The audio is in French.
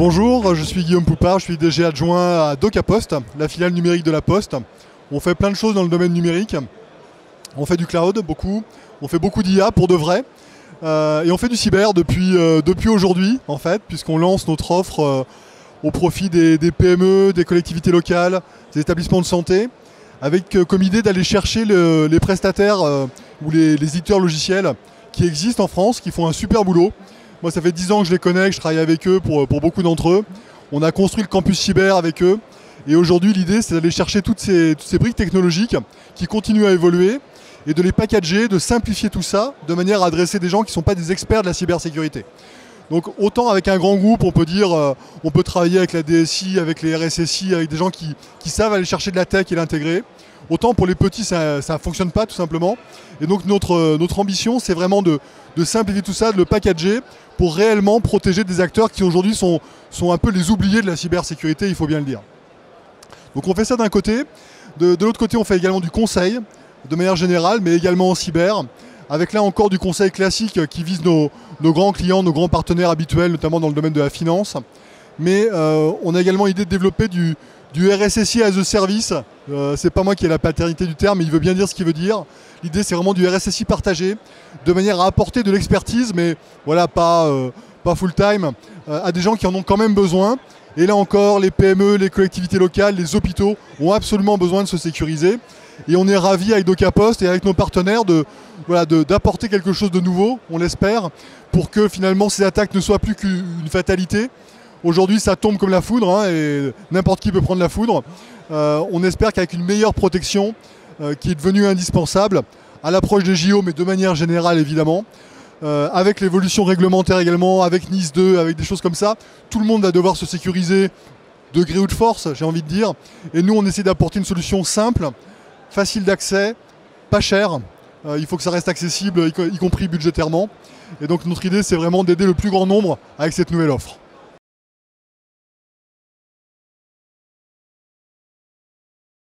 Bonjour, je suis Guillaume Poupard, je suis DG adjoint à DocaPost, la filiale numérique de la Poste. On fait plein de choses dans le domaine numérique. On fait du cloud, beaucoup. On fait beaucoup d'IA pour de vrai. Et on fait du cyber depuis aujourd'hui, en fait, puisqu'on lance notre offre au profit des PME, des collectivités locales, des établissements de santé, avec comme idée d'aller chercher les prestataires ou les éditeurs logiciels qui existent en France, qui font un super boulot. Moi, ça fait 10 ans que je les connais, que je travaille avec eux pour beaucoup d'entre eux. On a construit le campus cyber avec eux. Et aujourd'hui, l'idée, c'est d'aller chercher toutes ces briques technologiques qui continuent à évoluer et de les packager, de simplifier tout ça de manière à adresser des gens qui ne sont pas des experts de la cybersécurité. Donc autant avec un grand groupe, on peut dire, on peut travailler avec la DSI, avec les RSSI, avec des gens qui savent aller chercher de la tech et l'intégrer. Autant pour les petits, ça ne fonctionne pas tout simplement. Et donc notre ambition, c'est vraiment de simplifier tout ça, de le packager pour réellement protéger des acteurs qui aujourd'hui sont un peu les oubliés de la cybersécurité, il faut bien le dire. Donc on fait ça d'un côté. De l'autre côté, on fait également du conseil, de manière générale, mais également en cyber, avec là encore du conseil classique qui vise nos grands clients, nos grands partenaires habituels, notamment dans le domaine de la finance. Mais on a également l'idée de développer du RSSI as a service. C'est pas moi qui ai la paternité du terme, mais il veut bien dire ce qu'il veut dire. L'idée, c'est vraiment du RSSI partagé, de manière à apporter de l'expertise, mais voilà, pas full-time, à des gens qui en ont quand même besoin. Et là encore, les PME, les collectivités locales, les hôpitaux ont absolument besoin de se sécuriser. Et on est ravis avec DocaPost et avec nos partenaires d'apporter quelque chose de nouveau, on l'espère, pour que finalement ces attaques ne soient plus qu'une fatalité. Aujourd'hui, ça tombe comme la foudre, hein, et n'importe qui peut prendre la foudre. On espère qu'avec une meilleure protection, qui est devenue indispensable, à l'approche des JO, mais de manière générale évidemment, avec l'évolution réglementaire également, avec Nice 2, avec des choses comme ça, tout le monde va devoir se sécuriser de gré ou de force, j'ai envie de dire. Et nous, on essaie d'apporter une solution simple, facile d'accès, pas cher. Il faut que ça reste accessible, y compris budgétairement. Et donc notre idée, c'est vraiment d'aider le plus grand nombre avec cette nouvelle offre.